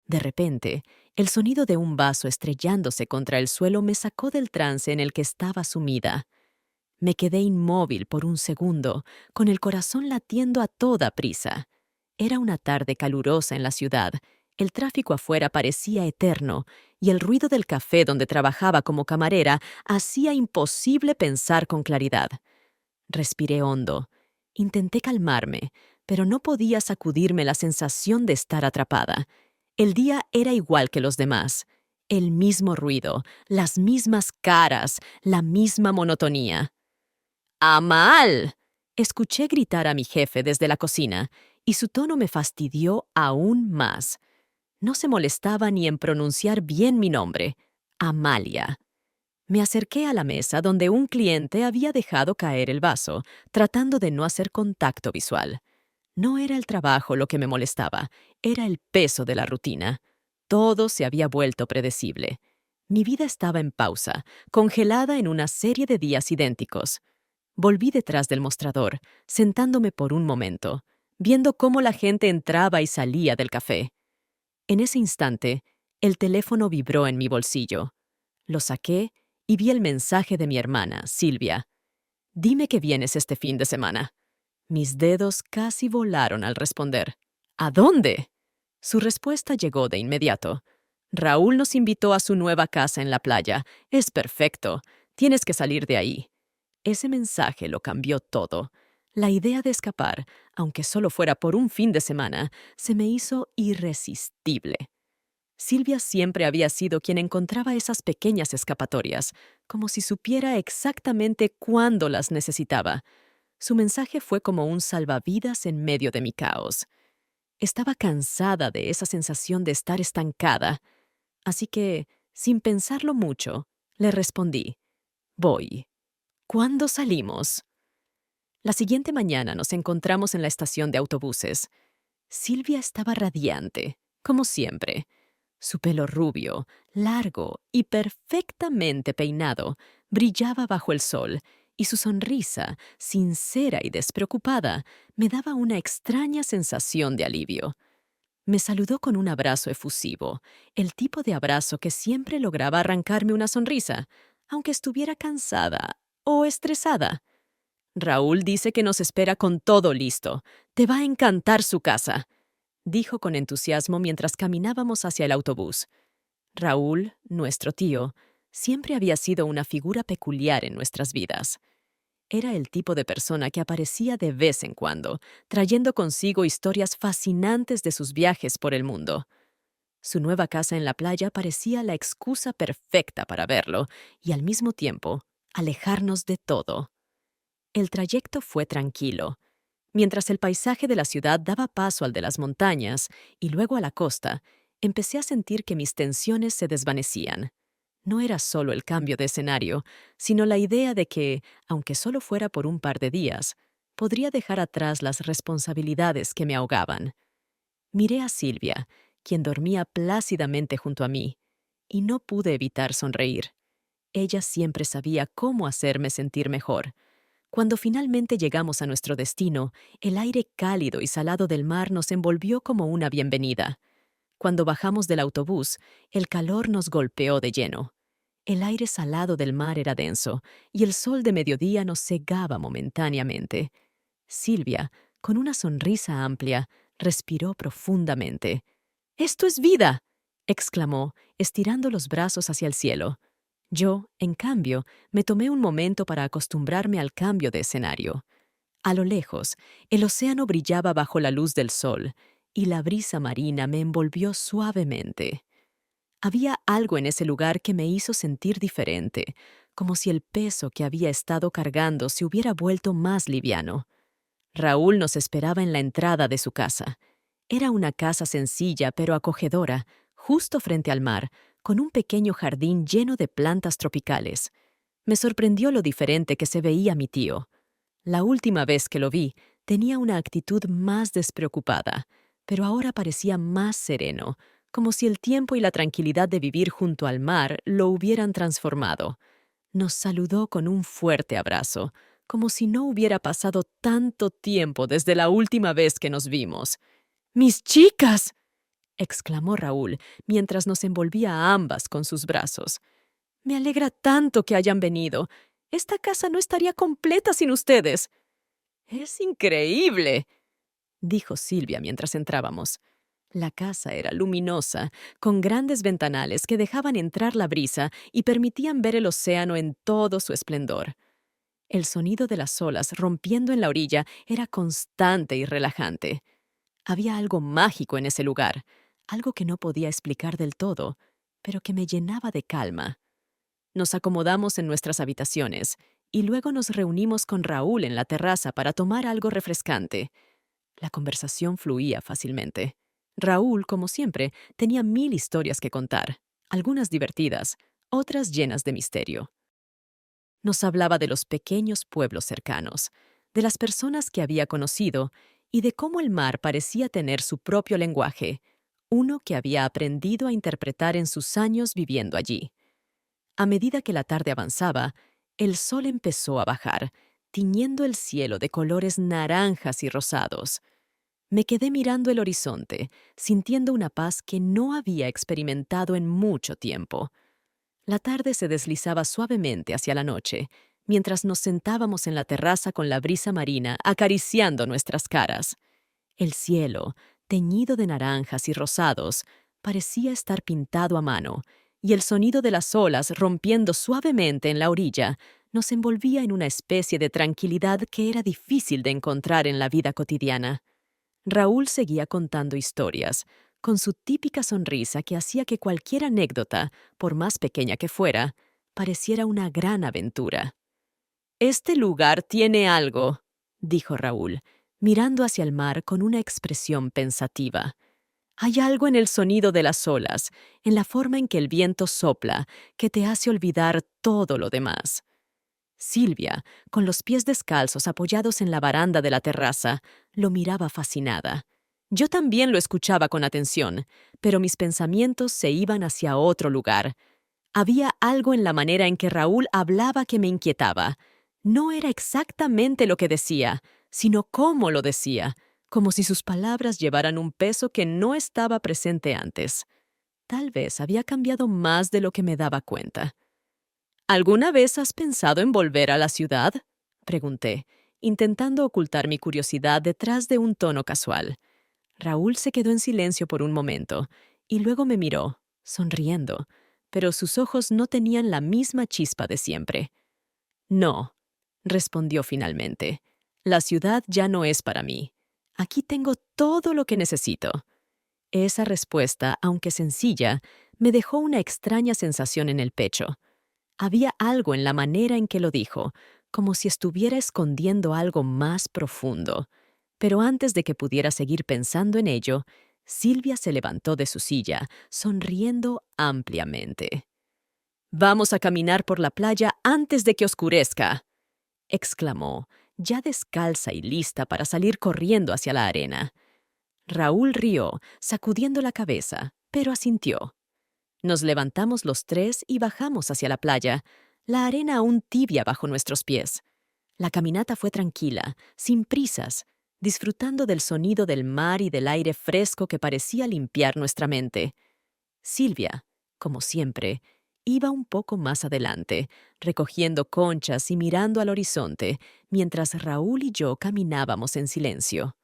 De repente, el sonido de un vaso estrellándose contra el suelo me sacó del trance en el que estaba sumida. Me quedé inmóvil por un segundo, con el corazón latiendo a toda prisa. Era una tarde calurosa en la ciudad. El tráfico afuera parecía eterno, y el ruido del café donde trabajaba como camarera hacía imposible pensar con claridad. Respiré hondo. Intenté calmarme, pero no podía sacudirme la sensación de estar atrapada. El día era igual que los demás. El mismo ruido, las mismas caras, la misma monotonía. ¡Amal! Escuché gritar a mi jefe desde la cocina, y su tono me fastidió aún más. No se molestaba ni en pronunciar bien mi nombre. Amalia. Me acerqué a la mesa donde un cliente había dejado caer el vaso, tratando de no hacer contacto visual. No era el trabajo lo que me molestaba, era el peso de la rutina. Todo se había vuelto predecible. Mi vida estaba en pausa, congelada en una serie de días idénticos. Volví detrás del mostrador, sentándome por un momento, viendo cómo la gente entraba y salía del café. En ese instante, el teléfono vibró en mi bolsillo. Lo saqué y vi el mensaje de mi hermana, Silvia. «Dime que vienes este fin de semana». Mis dedos casi volaron al responder. «¿A dónde?». Su respuesta llegó de inmediato. «Raúl nos invitó a su nueva casa en la playa. Es perfecto. Tienes que salir de ahí». Ese mensaje lo cambió todo. La idea de escapar, aunque solo fuera por un fin de semana, se me hizo irresistible. Silvia siempre había sido quien encontraba esas pequeñas escapatorias, como si supiera exactamente cuándo las necesitaba. Su mensaje fue como un salvavidas en medio de mi caos. Estaba cansada de esa sensación de estar estancada, así que, sin pensarlo mucho, le respondí: «Voy». «¿Cuándo salimos?». La siguiente mañana nos encontramos en la estación de autobuses. Silvia estaba radiante, como siempre. Su pelo rubio, largo y perfectamente peinado, brillaba bajo el sol, y su sonrisa, sincera y despreocupada, me daba una extraña sensación de alivio. Me saludó con un abrazo efusivo, el tipo de abrazo que siempre lograba arrancarme una sonrisa, aunque estuviera cansada o estresada. «Raúl dice que nos espera con todo listo. Te va a encantar su casa», dijo con entusiasmo mientras caminábamos hacia el autobús. Raúl, nuestro tío, siempre había sido una figura peculiar en nuestras vidas. Era el tipo de persona que aparecía de vez en cuando, trayendo consigo historias fascinantes de sus viajes por el mundo. Su nueva casa en la playa parecía la excusa perfecta para verlo y, al mismo tiempo, alejarnos de todo. El trayecto fue tranquilo. Mientras el paisaje de la ciudad daba paso al de las montañas y luego a la costa, empecé a sentir que mis tensiones se desvanecían. No era solo el cambio de escenario, sino la idea de que, aunque solo fuera por un par de días, podría dejar atrás las responsabilidades que me ahogaban. Miré a Silvia, quien dormía plácidamente junto a mí, y no pude evitar sonreír. Ella siempre sabía cómo hacerme sentir mejor. Cuando finalmente llegamos a nuestro destino, el aire cálido y salado del mar nos envolvió como una bienvenida. Cuando bajamos del autobús, el calor nos golpeó de lleno. El aire salado del mar era denso, y el sol de mediodía nos cegaba momentáneamente. Silvia, con una sonrisa amplia, respiró profundamente. «¡Esto es vida!», exclamó, estirando los brazos hacia el cielo. Yo, en cambio, me tomé un momento para acostumbrarme al cambio de escenario. A lo lejos, el océano brillaba bajo la luz del sol, y la brisa marina me envolvió suavemente. Había algo en ese lugar que me hizo sentir diferente, como si el peso que había estado cargando se hubiera vuelto más liviano. Raúl nos esperaba en la entrada de su casa. Era una casa sencilla pero acogedora, justo frente al mar, con un pequeño jardín lleno de plantas tropicales. Me sorprendió lo diferente que se veía mi tío. La última vez que lo vi, tenía una actitud más despreocupada, pero ahora parecía más sereno, como si el tiempo y la tranquilidad de vivir junto al mar lo hubieran transformado. Nos saludó con un fuerte abrazo, como si no hubiera pasado tanto tiempo desde la última vez que nos vimos. «¡Mis chicas!», exclamó Raúl, mientras nos envolvía a ambas con sus brazos. Me alegra tanto que hayan venido. Esta casa no estaría completa sin ustedes. Es increíble, dijo Silvia mientras entrábamos. La casa era luminosa, con grandes ventanales que dejaban entrar la brisa y permitían ver el océano en todo su esplendor. El sonido de las olas rompiendo en la orilla era constante y relajante. Había algo mágico en ese lugar, algo que no podía explicar del todo, pero que me llenaba de calma. Nos acomodamos en nuestras habitaciones y luego nos reunimos con Raúl en la terraza para tomar algo refrescante. La conversación fluía fácilmente. Raúl, como siempre, tenía 1000 historias que contar, algunas divertidas, otras llenas de misterio. Nos hablaba de los pequeños pueblos cercanos, de las personas que había conocido y de cómo el mar parecía tener su propio lenguaje, uno que había aprendido a interpretar en sus años viviendo allí. A medida que la tarde avanzaba, el sol empezó a bajar, tiñendo el cielo de colores naranjas y rosados. Me quedé mirando el horizonte, sintiendo una paz que no había experimentado en mucho tiempo. La tarde se deslizaba suavemente hacia la noche, mientras nos sentábamos en la terraza con la brisa marina acariciando nuestras caras. El cielo, teñido de naranjas y rosados, parecía estar pintado a mano, y el sonido de las olas rompiendo suavemente en la orilla nos envolvía en una especie de tranquilidad que era difícil de encontrar en la vida cotidiana. Raúl seguía contando historias, con su típica sonrisa que hacía que cualquier anécdota, por más pequeña que fuera, pareciera una gran aventura. «Este lugar tiene algo», dijo Raúl, mirando hacia el mar con una expresión pensativa. «Hay algo en el sonido de las olas, en la forma en que el viento sopla, que te hace olvidar todo lo demás». Silvia, con los pies descalzos apoyados en la baranda de la terraza, lo miraba fascinada. Yo también lo escuchaba con atención, pero mis pensamientos se iban hacia otro lugar. Había algo en la manera en que Raúl hablaba que me inquietaba. No era exactamente lo que decía, sino cómo lo decía, como si sus palabras llevaran un peso que no estaba presente antes. Tal vez había cambiado más de lo que me daba cuenta. ¿Alguna vez has pensado en volver a la ciudad?, pregunté, intentando ocultar mi curiosidad detrás de un tono casual. Raúl se quedó en silencio por un momento, y luego me miró, sonriendo, pero sus ojos no tenían la misma chispa de siempre. «No», respondió finalmente. «La ciudad ya no es para mí. Aquí tengo todo lo que necesito». Esa respuesta, aunque sencilla, me dejó una extraña sensación en el pecho. Había algo en la manera en que lo dijo, como si estuviera escondiendo algo más profundo. Pero antes de que pudiera seguir pensando en ello, Silvia se levantó de su silla, sonriendo ampliamente. «Vamos a caminar por la playa antes de que oscurezca», exclamó, ya descalza y lista para salir corriendo hacia la arena. Raúl rió, sacudiendo la cabeza, pero asintió. Nos levantamos los tres y bajamos hacia la playa, la arena aún tibia bajo nuestros pies. La caminata fue tranquila, sin prisas, disfrutando del sonido del mar y del aire fresco que parecía limpiar nuestra mente. Silvia, como siempre, iba un poco más adelante, recogiendo conchas y mirando al horizonte, mientras Raúl y yo caminábamos en silencio.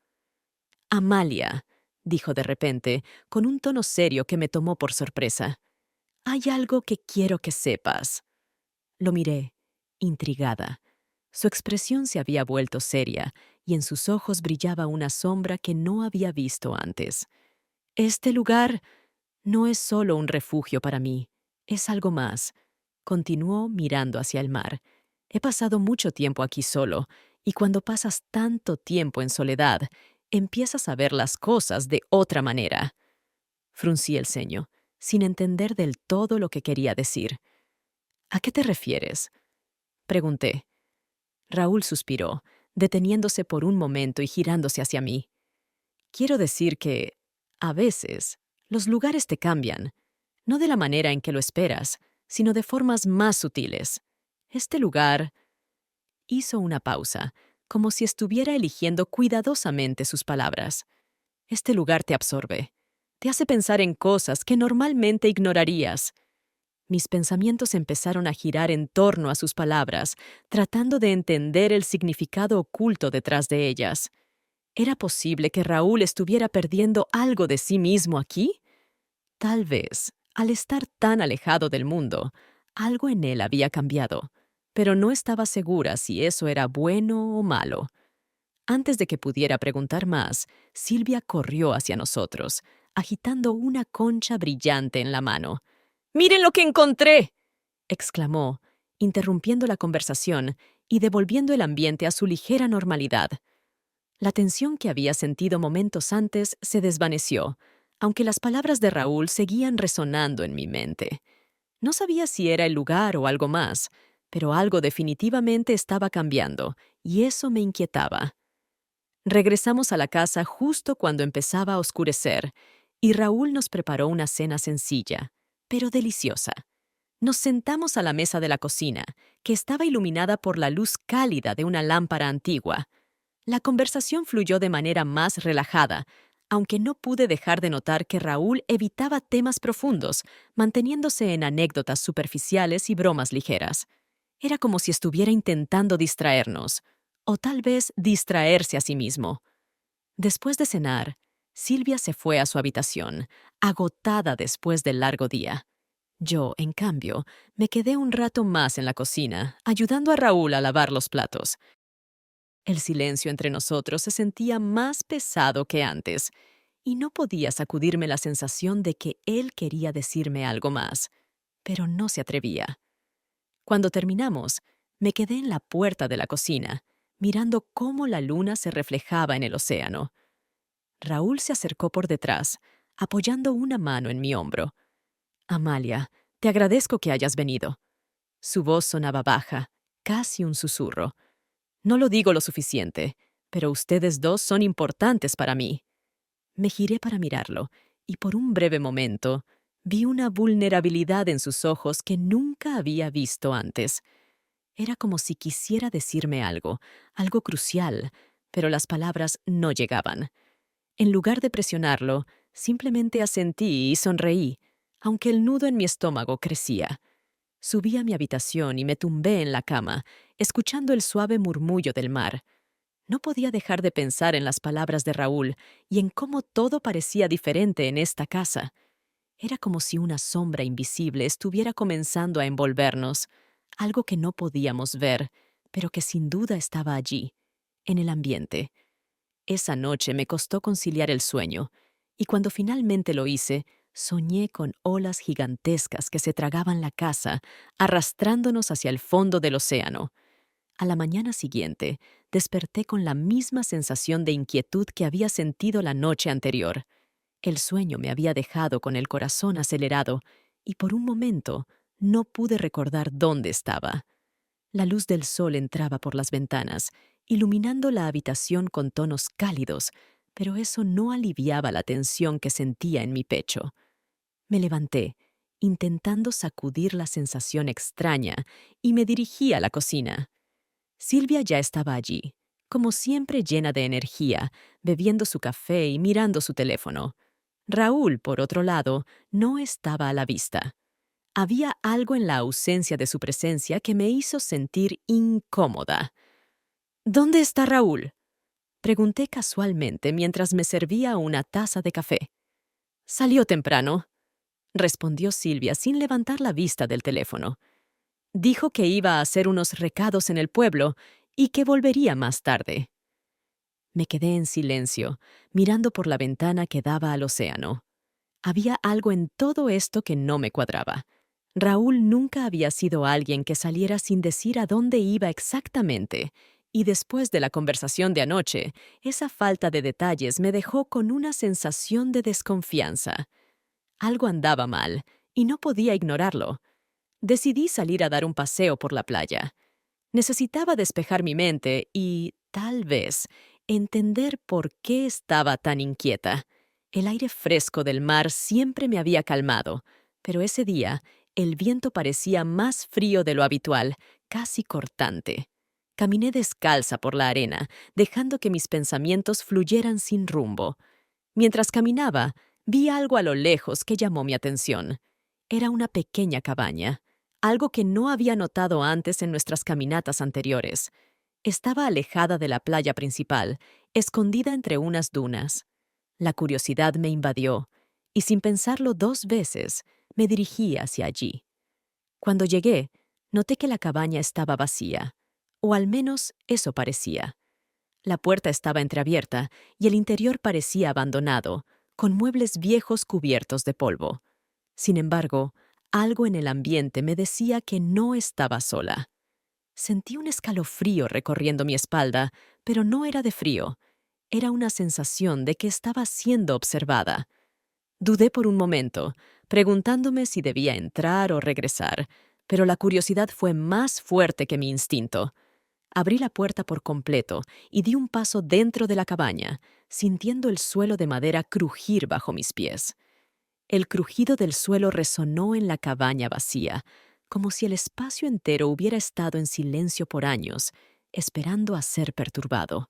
«Amalia», dijo de repente, con un tono serio que me tomó por sorpresa. «Hay algo que quiero que sepas». Lo miré, intrigada. Su expresión se había vuelto seria, y en sus ojos brillaba una sombra que no había visto antes. «Este lugar no es solo un refugio para mí, es algo más», continuó mirando hacia el mar. «He pasado mucho tiempo aquí solo, y cuando pasas tanto tiempo en soledad, empiezas a ver las cosas de otra manera». Fruncí el ceño, sin entender del todo lo que quería decir. «¿A qué te refieres?», pregunté. Raúl suspiró, deteniéndose por un momento y girándose hacia mí. «Quiero decir que, a veces, los lugares te cambian, no de la manera en que lo esperas, sino de formas más sutiles. Este lugar...» Hizo una pausa, como si estuviera eligiendo cuidadosamente sus palabras. «Este lugar te absorbe. Te hace pensar en cosas que normalmente ignorarías. Mis pensamientos empezaron a girar en torno a sus palabras, tratando de entender el significado oculto detrás de ellas. ¿Era posible que Raúl estuviera perdiendo algo de sí mismo aquí? Tal vez, al estar tan alejado del mundo, algo en él había cambiado, pero no estaba segura si eso era bueno o malo. Antes de que pudiera preguntar más, Silvia corrió hacia nosotros, agitando una concha brillante en la mano. ¡Miren lo que encontré!, exclamó, interrumpiendo la conversación y devolviendo el ambiente a su ligera normalidad. La tensión que había sentido momentos antes se desvaneció, aunque las palabras de Raúl seguían resonando en mi mente. No sabía si era el lugar o algo más, pero algo definitivamente estaba cambiando, y eso me inquietaba. Regresamos a la casa justo cuando empezaba a oscurecer, y Raúl nos preparó una cena sencilla, pero deliciosa. Nos sentamos a la mesa de la cocina, que estaba iluminada por la luz cálida de una lámpara antigua. La conversación fluyó de manera más relajada, aunque no pude dejar de notar que Raúl evitaba temas profundos, manteniéndose en anécdotas superficiales y bromas ligeras. Era como si estuviera intentando distraernos, o tal vez distraerse a sí mismo. Después de cenar, Silvia se fue a su habitación, agotada después del largo día. Yo, en cambio, me quedé un rato más en la cocina, ayudando a Raúl a lavar los platos. El silencio entre nosotros se sentía más pesado que antes, y no podía sacudirme la sensación de que él quería decirme algo más, pero no se atrevía. Cuando terminamos, me quedé en la puerta de la cocina, mirando cómo la luna se reflejaba en el océano. Raúl se acercó por detrás, apoyando una mano en mi hombro. «Amalia, te agradezco que hayas venido». Su voz sonaba baja, casi un susurro. «No lo digo lo suficiente, pero ustedes dos son importantes para mí». Me giré para mirarlo, y por un breve momento vi una vulnerabilidad en sus ojos que nunca había visto antes. Era como si quisiera decirme algo, algo crucial, pero las palabras no llegaban. En lugar de presionarlo, simplemente asentí y sonreí, aunque el nudo en mi estómago crecía. Subí a mi habitación y me tumbé en la cama, escuchando el suave murmullo del mar. No podía dejar de pensar en las palabras de Raúl y en cómo todo parecía diferente en esta casa. Era como si una sombra invisible estuviera comenzando a envolvernos, algo que no podíamos ver, pero que sin duda estaba allí, en el ambiente. Esa noche me costó conciliar el sueño, y cuando finalmente lo hice, soñé con olas gigantescas que se tragaban la casa, arrastrándonos hacia el fondo del océano. A la mañana siguiente, desperté con la misma sensación de inquietud que había sentido la noche anterior. El sueño me había dejado con el corazón acelerado, y por un momento no pude recordar dónde estaba. La luz del sol entraba por las ventanas, iluminando la habitación con tonos cálidos, pero eso no aliviaba la tensión que sentía en mi pecho. Me levanté, intentando sacudir la sensación extraña, y me dirigí a la cocina. Silvia ya estaba allí, como siempre llena de energía, bebiendo su café y mirando su teléfono. Raúl, por otro lado, no estaba a la vista. Había algo en la ausencia de su presencia que me hizo sentir incómoda. «¿Dónde está Raúl?», pregunté casualmente mientras me servía una taza de café. «Salió temprano», respondió Silvia sin levantar la vista del teléfono. «Dijo que iba a hacer unos recados en el pueblo y que volvería más tarde». Me quedé en silencio, mirando por la ventana que daba al océano. Había algo en todo esto que no me cuadraba. Raúl nunca había sido alguien que saliera sin decir a dónde iba exactamente, y después de la conversación de anoche, esa falta de detalles me dejó con una sensación de desconfianza. Algo andaba mal, y no podía ignorarlo. Decidí salir a dar un paseo por la playa. Necesitaba despejar mi mente y, tal vez, entender por qué estaba tan inquieta. El aire fresco del mar siempre me había calmado, pero ese día el viento parecía más frío de lo habitual, casi cortante. Caminé descalza por la arena, dejando que mis pensamientos fluyeran sin rumbo. Mientras caminaba, Vi algo a lo lejos que llamó mi atención. Era una pequeña cabaña, algo que no había notado antes en nuestras caminatas anteriores. Estaba alejada de la playa principal, escondida entre unas dunas. La curiosidad me invadió, y sin pensarlo 2 veces, me dirigí hacia allí. Cuando llegué, noté que la cabaña estaba vacía, o al menos eso parecía. La puerta estaba entreabierta y el interior parecía abandonado, con muebles viejos cubiertos de polvo. Sin embargo, algo en el ambiente me decía que no estaba sola. Sentí un escalofrío recorriendo mi espalda, pero no era de frío. Era una sensación de que estaba siendo observada. Dudé por un momento, preguntándome si debía entrar o regresar, pero la curiosidad fue más fuerte que mi instinto. Abrí la puerta por completo y di un paso dentro de la cabaña, sintiendo el suelo de madera crujir bajo mis pies. El crujido del suelo resonó en la cabaña vacía, como si el espacio entero hubiera estado en silencio por años, esperando a ser perturbado.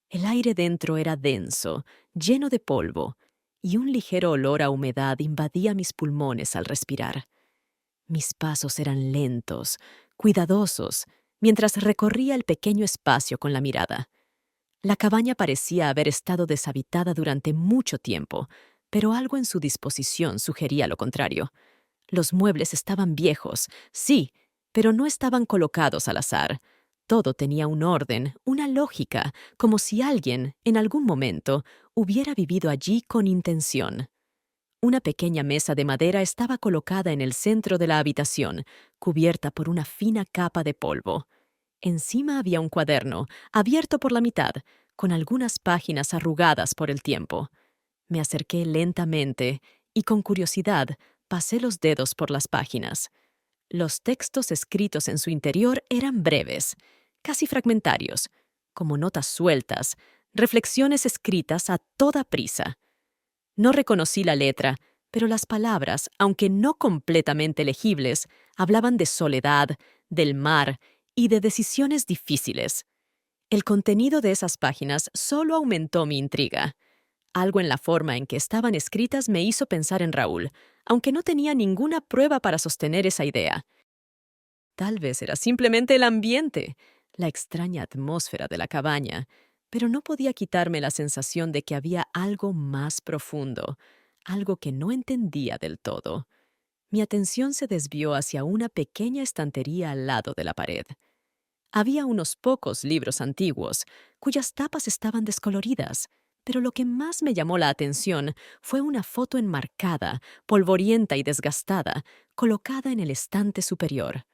El aire dentro era denso, lleno de polvo, y un ligero olor a humedad invadía mis pulmones al respirar. Mis pasos eran lentos, cuidadosos, mientras recorría el pequeño espacio con la mirada. La cabaña parecía haber estado deshabitada durante mucho tiempo, pero algo en su disposición sugería lo contrario. Los muebles estaban viejos, sí, pero no estaban colocados al azar. Todo tenía un orden, una lógica, como si alguien, en algún momento, hubiera vivido allí con intención. Una pequeña mesa de madera estaba colocada en el centro de la habitación, cubierta por una fina capa de polvo. Encima había un cuaderno, abierto por la mitad, con algunas páginas arrugadas por el tiempo. Me acerqué lentamente y, con curiosidad, pasé los dedos por las páginas. Los textos escritos en su interior eran breves, casi fragmentarios, como notas sueltas, reflexiones escritas a toda prisa. No reconocí la letra, pero las palabras, aunque no completamente legibles, hablaban de soledad, del mar y de decisiones difíciles. El contenido de esas páginas solo aumentó mi intriga. Algo en la forma en que estaban escritas me hizo pensar en Raúl, aunque no tenía ninguna prueba para sostener esa idea. Tal vez era simplemente el ambiente, la extraña atmósfera de la cabaña, pero no podía quitarme la sensación de que había algo más profundo, algo que no entendía del todo. Mi atención se desvió hacia una pequeña estantería al lado de la pared. Había unos pocos libros antiguos, cuyas tapas estaban descoloridas, pero lo que más me llamó la atención fue una foto enmarcada, polvorienta y desgastada, colocada en el estante superior.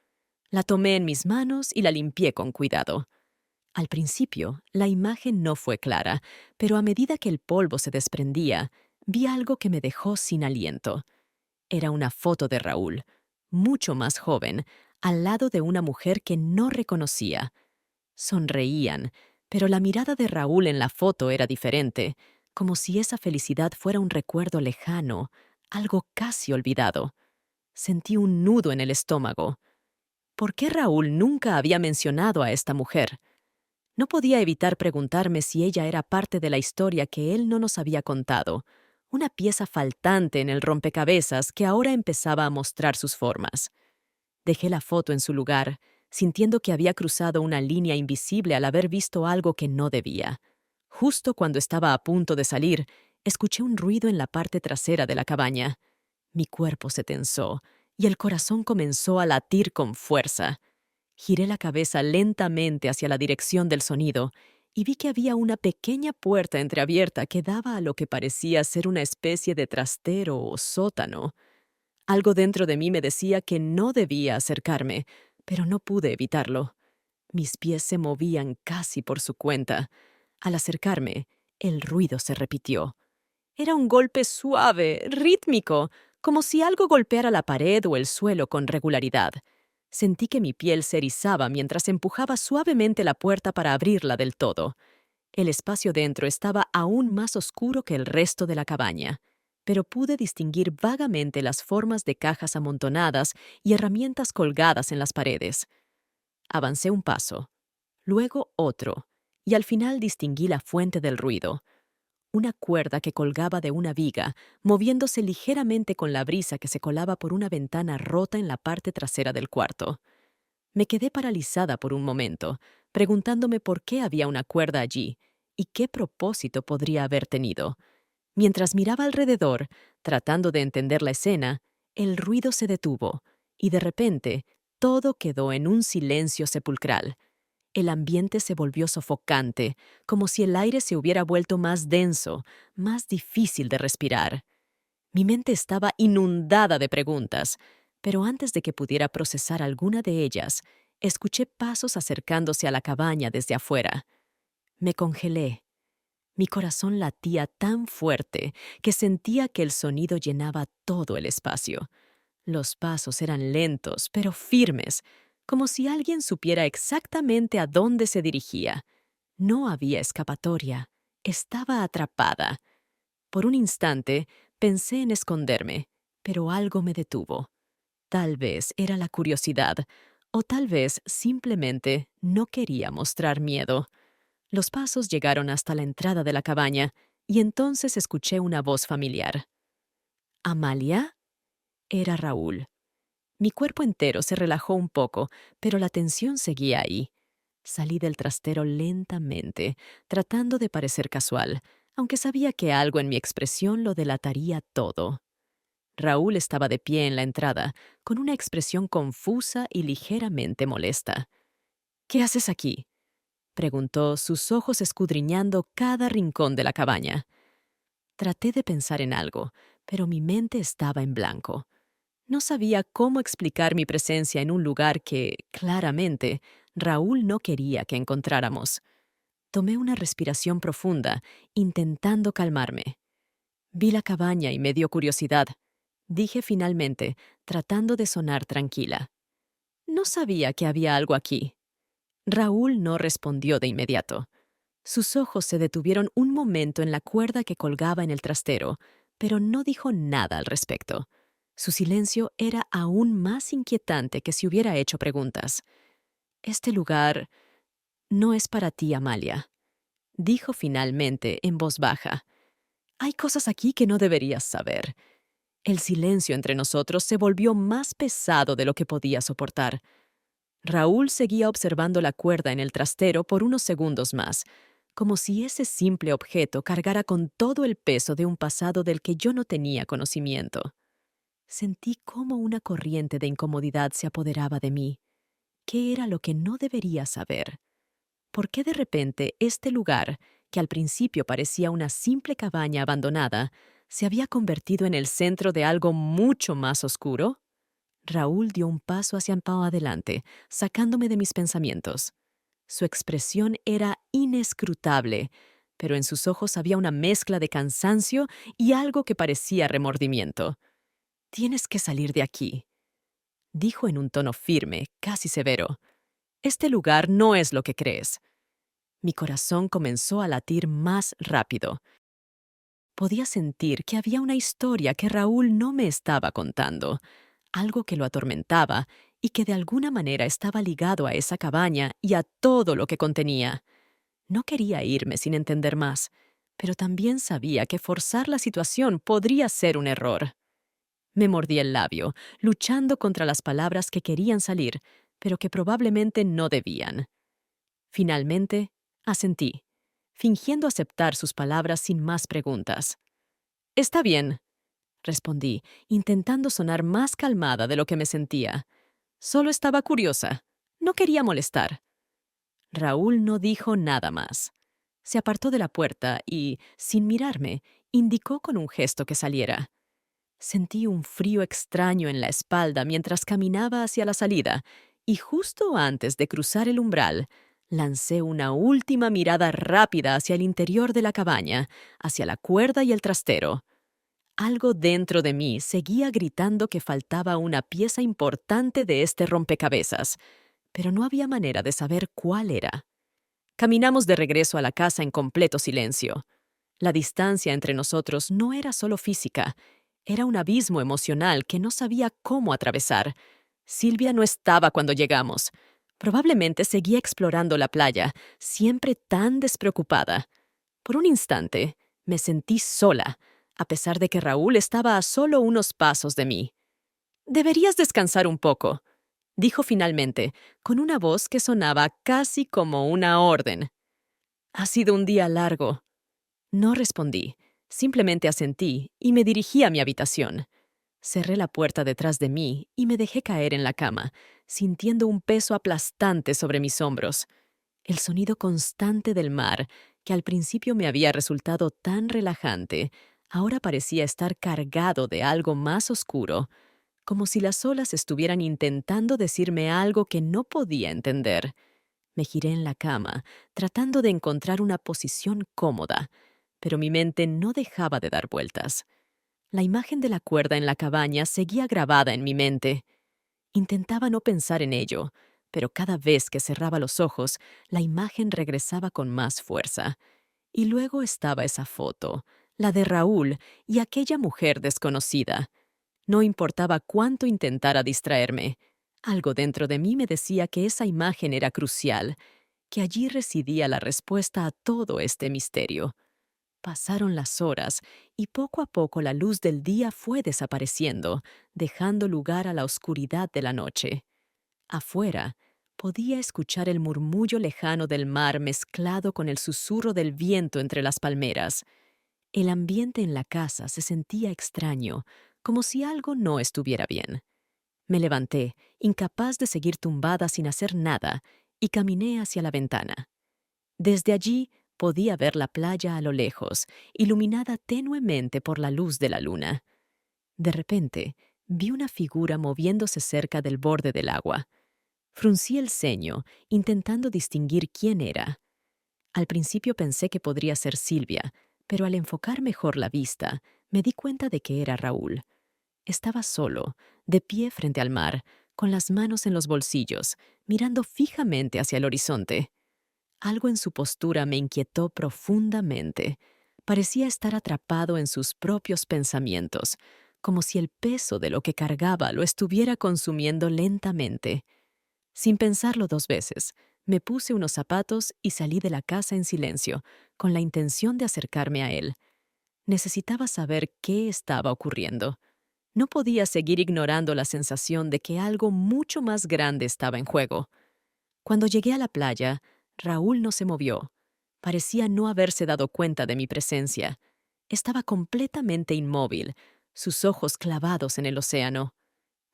La tomé en mis manos y la limpié con cuidado. Al principio, la imagen no fue clara, pero a medida que el polvo se desprendía, vi algo que me dejó sin aliento. Era una foto de Raúl, mucho más joven, al lado de una mujer que no reconocía. Sonreían, pero la mirada de Raúl en la foto era diferente, como si esa felicidad fuera un recuerdo lejano, algo casi olvidado. Sentí un nudo en el estómago. ¿Por qué Raúl nunca había mencionado a esta mujer? No podía evitar preguntarme si ella era parte de la historia que él no nos había contado, una pieza faltante en el rompecabezas que ahora empezaba a mostrar sus formas. Dejé la foto en su lugar, sintiendo que había cruzado una línea invisible al haber visto algo que no debía. Justo cuando estaba a punto de salir, escuché un ruido en la parte trasera de la cabaña. Mi cuerpo se tensó y el corazón comenzó a latir con fuerza. Giré la cabeza lentamente hacia la dirección del sonido y vi que había una pequeña puerta entreabierta que daba a lo que parecía ser una especie de trastero o sótano. Algo dentro de mí me decía que no debía acercarme, pero no pude evitarlo. Mis pies se movían casi por su cuenta. Al acercarme, el ruido se repitió. Era un golpe suave, rítmico, como si algo golpeara la pared o el suelo con regularidad. Sentí que mi piel se erizaba mientras empujaba suavemente la puerta para abrirla del todo. El espacio dentro estaba aún más oscuro que el resto de la cabaña, pero pude distinguir vagamente las formas de cajas amontonadas y herramientas colgadas en las paredes. Avancé un paso, luego otro, y al final distinguí la fuente del ruido. una cuerda que colgaba de una viga, moviéndose ligeramente con la brisa que se colaba por una ventana rota en la parte trasera del cuarto. Me quedé paralizada por un momento, preguntándome por qué había una cuerda allí y qué propósito podría haber tenido. Mientras miraba alrededor, tratando de entender la escena, el ruido se detuvo y de repente todo quedó en un silencio sepulcral. El ambiente se volvió sofocante, como si el aire se hubiera vuelto más denso, más difícil de respirar. Mi mente estaba inundada de preguntas, pero antes de que pudiera procesar alguna de ellas, escuché pasos acercándose a la cabaña desde afuera. Me congelé. Mi corazón latía tan fuerte que sentía que el sonido llenaba todo el espacio. Los pasos eran lentos, pero firmes, como si alguien supiera exactamente a dónde se dirigía. No había escapatoria. Estaba atrapada. Por un instante pensé en esconderme, pero algo me detuvo. Tal vez era la curiosidad, o tal vez simplemente no quería mostrar miedo. Los pasos llegaron hasta la entrada de la cabaña, y entonces escuché una voz familiar. ¿Amalia? Era Raúl. Mi cuerpo entero se relajó un poco, pero la tensión seguía ahí. Salí del trastero lentamente, tratando de parecer casual, aunque sabía que algo en mi expresión lo delataría todo. Raúl estaba de pie en la entrada, con una expresión confusa y ligeramente molesta. ¿Qué haces aquí?, preguntó, sus ojos escudriñando cada rincón de la cabaña. Traté de pensar en algo, pero mi mente estaba en blanco. No sabía cómo explicar mi presencia en un lugar que, claramente, Raúl no quería que encontráramos. Tomé una respiración profunda, intentando calmarme. Vi la cabaña y me dio curiosidad. Dije finalmente, tratando de sonar tranquila. No sabía que había algo aquí. Raúl no respondió de inmediato. Sus ojos se detuvieron un momento en la cuerda que colgaba en el trastero, pero no dijo nada al respecto. Su silencio era aún más inquietante que si hubiera hecho preguntas. «Este lugar no es para ti, Amalia», dijo finalmente en voz baja. «Hay cosas aquí que no deberías saber». El silencio entre nosotros se volvió más pesado de lo que podía soportar. Raúl seguía observando la cuerda en el trastero por unos segundos más, como si ese simple objeto cargara con todo el peso de un pasado del que yo no tenía conocimiento. Sentí cómo una corriente de incomodidad se apoderaba de mí. ¿Qué era lo que no debería saber? ¿Por qué de repente este lugar, que al principio parecía una simple cabaña abandonada, se había convertido en el centro de algo mucho más oscuro? Raúl dio un paso hacia adelante, sacándome de mis pensamientos. Su expresión era inescrutable, pero en sus ojos había una mezcla de cansancio y algo que parecía remordimiento. «Tienes que salir de aquí», dijo en un tono firme, casi severo. «Este lugar no es lo que crees». Mi corazón comenzó a latir más rápido. Podía sentir que había una historia que Raúl no me estaba contando, algo que lo atormentaba y que de alguna manera estaba ligado a esa cabaña y a todo lo que contenía. No quería irme sin entender más, pero también sabía que forzar la situación podría ser un error. Me mordí el labio, luchando contra las palabras que querían salir, pero que probablemente no debían. Finalmente, asentí, fingiendo aceptar sus palabras sin más preguntas. «Está bien», respondí, intentando sonar más calmada de lo que me sentía. Solo estaba curiosa. No quería molestar. Raúl no dijo nada más. Se apartó de la puerta y, sin mirarme, indicó con un gesto que saliera. Sentí un frío extraño en la espalda mientras caminaba hacia la salida, y justo antes de cruzar el umbral, lancé una última mirada rápida hacia el interior de la cabaña, hacia la cuerda y el trastero. Algo dentro de mí seguía gritando que faltaba una pieza importante de este rompecabezas, pero no había manera de saber cuál era. Caminamos de regreso a la casa en completo silencio. La distancia entre nosotros no era solo física, era un abismo emocional que no sabía cómo atravesar. Silvia no estaba cuando llegamos. Probablemente seguía explorando la playa, siempre tan despreocupada. Por un instante, Me sentí sola, a pesar de que Raúl estaba a solo unos pasos de mí. «Deberías descansar un poco», dijo finalmente, con una voz que sonaba casi como una orden. «Ha sido un día largo». No respondí, simplemente asentí y me dirigí a mi habitación. Cerré la puerta detrás de mí y me dejé caer en la cama, sintiendo un peso aplastante sobre mis hombros. El sonido constante del mar, que al principio me había resultado tan relajante, ahora parecía estar cargado de algo más oscuro, como si las olas estuvieran intentando decirme algo que no podía entender. Me giré en la cama, tratando de encontrar una posición cómoda, pero mi mente no dejaba de dar vueltas. La imagen de la cuerda en la cabaña seguía grabada en mi mente. Intentaba no pensar en ello, pero cada vez que cerraba los ojos, la imagen regresaba con más fuerza. Y luego estaba esa foto, la de Raúl y aquella mujer desconocida. No importaba cuánto intentara distraerme. Algo dentro de mí me decía que esa imagen era crucial, que allí residía la respuesta a todo este misterio. Pasaron las horas y poco a poco la luz del día fue desapareciendo, dejando lugar a la oscuridad de la noche. Afuera, podía escuchar el murmullo lejano del mar mezclado con el susurro del viento entre las palmeras. El ambiente en la casa se sentía extraño, como si algo no estuviera bien. Me levanté, incapaz de seguir tumbada sin hacer nada, y caminé hacia la ventana. Desde allí podía ver la playa a lo lejos, iluminada tenuemente por la luz de la luna. De repente, vi una figura moviéndose cerca del borde del agua. Fruncí el ceño, intentando distinguir quién era. Al principio pensé que podría ser Silvia, pero al enfocar mejor la vista, me di cuenta de que era Raúl. Estaba solo, de pie frente al mar, con las manos en los bolsillos, mirando fijamente hacia el horizonte. Algo en su postura me inquietó profundamente. Parecía estar atrapado en sus propios pensamientos, como si el peso de lo que cargaba lo estuviera consumiendo lentamente. Sin pensarlo dos veces, me puse unos zapatos y salí de la casa en silencio, con la intención de acercarme a él. Necesitaba saber qué estaba ocurriendo. No podía seguir ignorando la sensación de que algo mucho más grande estaba en juego. Cuando llegué a la playa, Raúl no se movió. Parecía no haberse dado cuenta de mi presencia. Estaba completamente inmóvil, sus ojos clavados en el océano.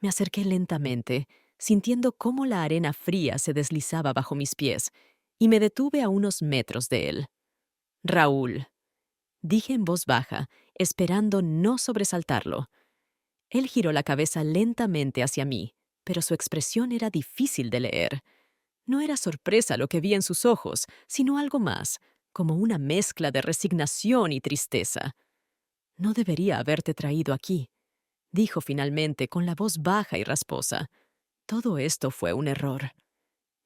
Me acerqué lentamente, sintiendo cómo la arena fría se deslizaba bajo mis pies, y me detuve a unos metros de él. «Raúl», dije en voz baja, esperando no sobresaltarlo. Él giró la cabeza lentamente hacia mí, pero su expresión era difícil de leer. No era sorpresa lo que vi en sus ojos, sino algo más, como una mezcla de resignación y tristeza. «No debería haberte traído aquí», dijo finalmente con la voz baja y rasposa. «Todo esto fue un error».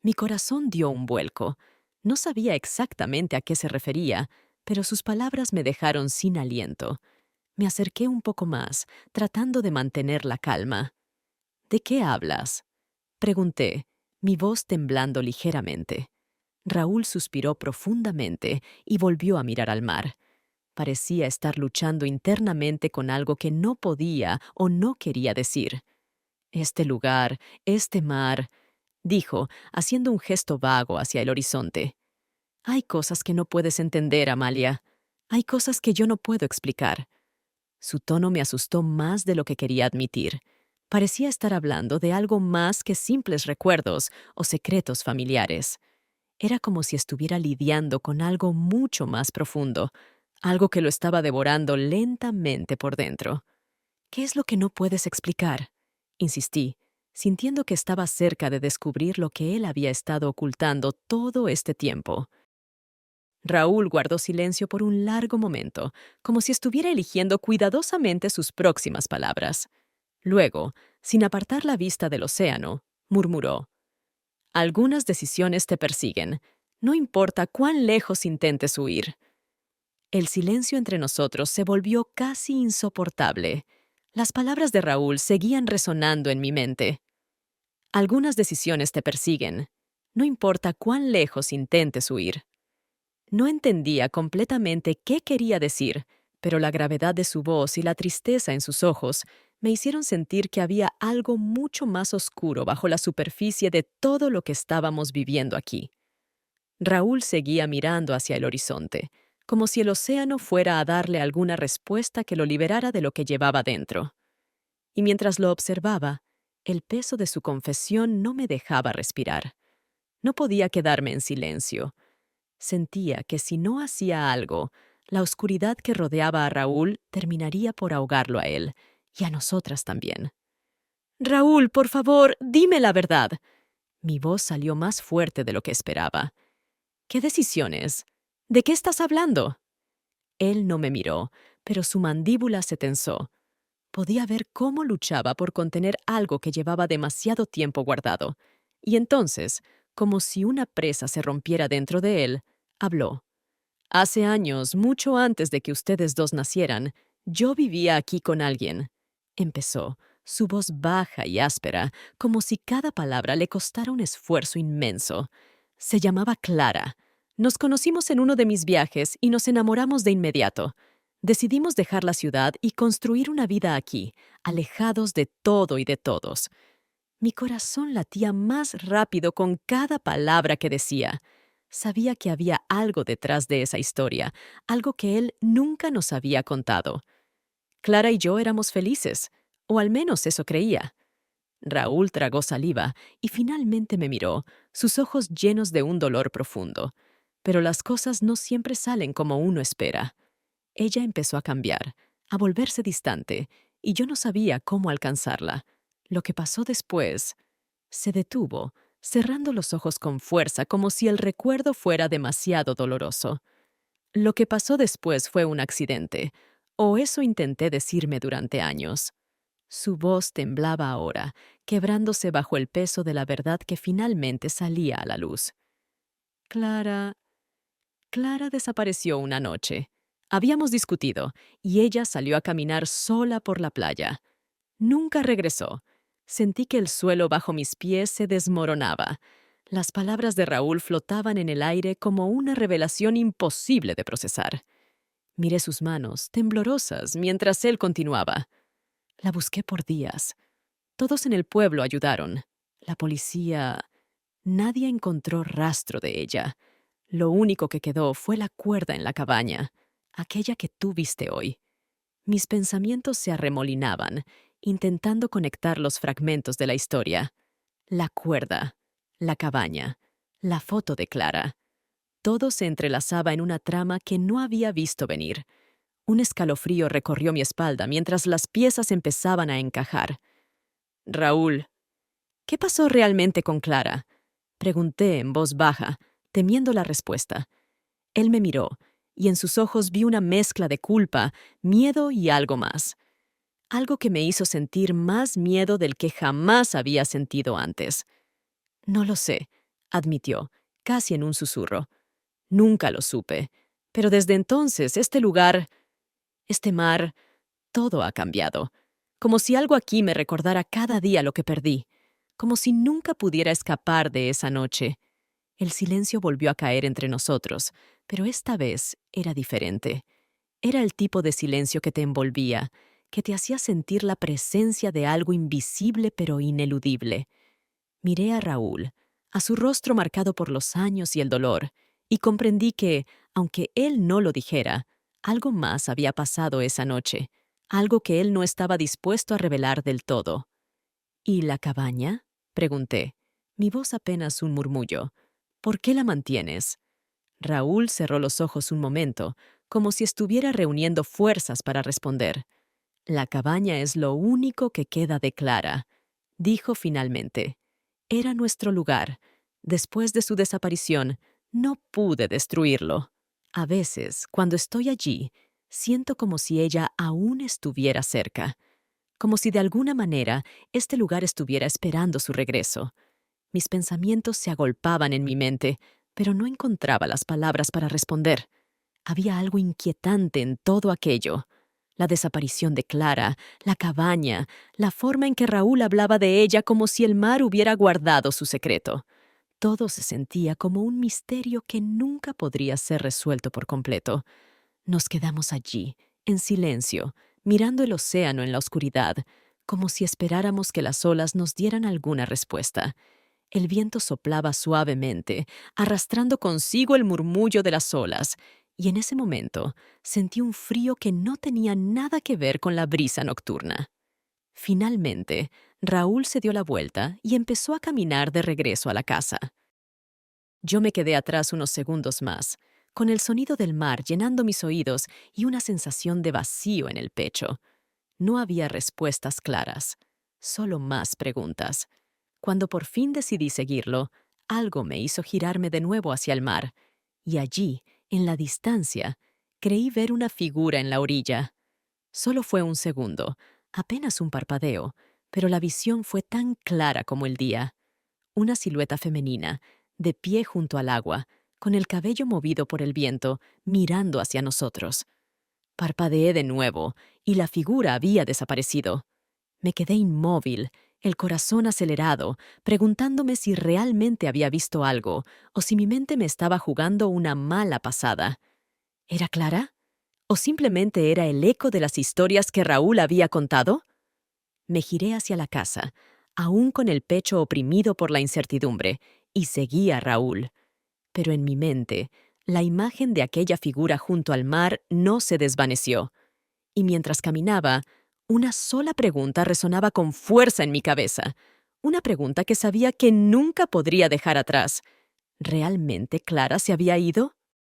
Mi corazón dio un vuelco. No sabía exactamente a qué se refería, pero sus palabras me dejaron sin aliento. Me acerqué un poco más, tratando de mantener la calma. «¿De qué hablas?», pregunté, mi voz temblando ligeramente. Raúl suspiró profundamente y volvió a mirar al mar. Parecía estar luchando internamente con algo que no podía o no quería decir. «Este lugar, este mar», dijo, haciendo un gesto vago hacia el horizonte. «Hay cosas que no puedes entender, Amalia. Hay cosas que yo no puedo explicar». Su tono me asustó más de lo que quería admitir. Parecía estar hablando de algo más que simples recuerdos o secretos familiares. Era como si estuviera lidiando con algo mucho más profundo, algo que lo estaba devorando lentamente por dentro. «¿Qué es lo que no puedes explicar?», insistí, sintiendo que estaba cerca de descubrir lo que él había estado ocultando todo este tiempo. Raúl guardó silencio por un largo momento, como si estuviera eligiendo cuidadosamente sus próximas palabras. Luego, sin apartar la vista del océano, murmuró: «Algunas decisiones te persiguen, no importa cuán lejos intentes huir». El silencio entre nosotros se volvió casi insoportable. Las palabras de Raúl seguían resonando en mi mente. «Algunas decisiones te persiguen, no importa cuán lejos intentes huir». No entendía completamente qué quería decir, pero la gravedad de su voz y la tristeza en sus ojos me hicieron sentir que había algo mucho más oscuro bajo la superficie de todo lo que estábamos viviendo aquí. Raúl seguía mirando hacia el horizonte, como si el océano fuera a darle alguna respuesta que lo liberara de lo que llevaba dentro. Y mientras lo observaba, el peso de su confesión no me dejaba respirar. No podía quedarme en silencio. Sentía que si no hacía algo, la oscuridad que rodeaba a Raúl terminaría por ahogarlo a él, y a nosotras también. Raúl, por favor, dime la verdad. Mi voz salió más fuerte de lo que esperaba. ¿Qué decisiones? ¿De qué estás hablando? Él no me miró, pero su mandíbula se tensó. Podía ver cómo luchaba por contener algo que llevaba demasiado tiempo guardado. Y entonces, como si una presa se rompiera dentro de él, habló. Hace años, mucho antes de que ustedes dos nacieran, yo vivía aquí con alguien. Empezó, su voz baja y áspera, como si cada palabra le costara un esfuerzo inmenso. Se llamaba Clara. Nos conocimos en uno de mis viajes y nos enamoramos de inmediato. Decidimos dejar la ciudad y construir una vida aquí, alejados de todo y de todos. Mi corazón latía más rápido con cada palabra que decía. Sabía que había algo detrás de esa historia, algo que él nunca nos había contado. Clara y yo éramos felices, o al menos eso creía. Raúl tragó saliva y finalmente me miró, sus ojos llenos de un dolor profundo. Pero las cosas no siempre salen como uno espera. Ella empezó a cambiar, a volverse distante, y yo no sabía cómo alcanzarla. Lo que pasó después... Se detuvo, cerrando los ojos con fuerza como si el recuerdo fuera demasiado doloroso. Lo que pasó después fue un accidente, o eso intenté decirme durante años. Su voz temblaba ahora, quebrándose bajo el peso de la verdad que finalmente salía a la luz. Clara... Clara desapareció una noche. Habíamos discutido, y ella salió a caminar sola por la playa. Nunca regresó. Sentí que el suelo bajo mis pies se desmoronaba. Las palabras de Raúl flotaban en el aire como una revelación imposible de procesar. Miré sus manos, temblorosas, mientras él continuaba. La busqué por días. Todos en el pueblo ayudaron. La policía... Nadie encontró rastro de ella. Lo único que quedó fue la cuerda en la cabaña, aquella que tú viste hoy. Mis pensamientos se arremolinaban, intentando conectar los fragmentos de la historia. La cuerda, la cabaña, la foto de Clara. Todo se entrelazaba en una trama que no había visto venir. Un escalofrío recorrió mi espalda mientras las piezas empezaban a encajar. Raúl, ¿qué pasó realmente con Clara? Pregunté en voz baja, temiendo la respuesta. Él me miró, y en sus ojos vi una mezcla de culpa, miedo y algo más. Algo que me hizo sentir más miedo del que jamás había sentido antes. No lo sé, admitió, casi en un susurro. Nunca lo supe, pero desde entonces este lugar, este mar, todo ha cambiado. Como si algo aquí me recordara cada día lo que perdí, como si nunca pudiera escapar de esa noche. El silencio volvió a caer entre nosotros, pero esta vez era diferente. Era el tipo de silencio que te envolvía, que te hacía sentir la presencia de algo invisible pero ineludible. Miré a Raúl, a su rostro marcado por los años y el dolor, y comprendí que, aunque él no lo dijera, algo más había pasado esa noche, algo que él no estaba dispuesto a revelar del todo. ¿Y la cabaña? Pregunté, mi voz apenas un murmullo. ¿Por qué la mantienes? Raúl cerró los ojos un momento, como si estuviera reuniendo fuerzas para responder. La cabaña es lo único que queda de Clara, dijo finalmente. Era nuestro lugar. Después de su desaparición, no pude destruirlo. A veces, cuando estoy allí, siento como si ella aún estuviera cerca, como si de alguna manera este lugar estuviera esperando su regreso. Mis pensamientos se agolpaban en mi mente, pero no encontraba las palabras para responder. Había algo inquietante en todo aquello. La desaparición de Clara, la cabaña, la forma en que Raúl hablaba de ella como si el mar hubiera guardado su secreto. Todo se sentía como un misterio que nunca podría ser resuelto por completo. Nos quedamos allí, en silencio, mirando el océano en la oscuridad, como si esperáramos que las olas nos dieran alguna respuesta. El viento soplaba suavemente, arrastrando consigo el murmullo de las olas, y en ese momento sentí un frío que no tenía nada que ver con la brisa nocturna. Finalmente, Raúl se dio la vuelta y empezó a caminar de regreso a la casa. Yo me quedé atrás unos segundos más, con el sonido del mar llenando mis oídos y una sensación de vacío en el pecho. No había respuestas claras, solo más preguntas. Cuando por fin decidí seguirlo, algo me hizo girarme de nuevo hacia el mar, y allí, en la distancia, creí ver una figura en la orilla. Solo fue un segundo, apenas un parpadeo, pero la visión fue tan clara como el día. Una silueta femenina, de pie junto al agua, con el cabello movido por el viento, mirando hacia nosotros. Parpadeé de nuevo, y la figura había desaparecido. Me quedé inmóvil, el corazón acelerado, preguntándome si realmente había visto algo o si mi mente me estaba jugando una mala pasada. ¿Era Clara? ¿O simplemente era el eco de las historias que Raúl había contado? Me giré hacia la casa, aún con el pecho oprimido por la incertidumbre, y seguí a Raúl. Pero en mi mente, la imagen de aquella figura junto al mar no se desvaneció. Y mientras caminaba, una sola pregunta resonaba con fuerza en mi cabeza. Una pregunta que sabía que nunca podría dejar atrás. ¿Realmente Clara se había ido?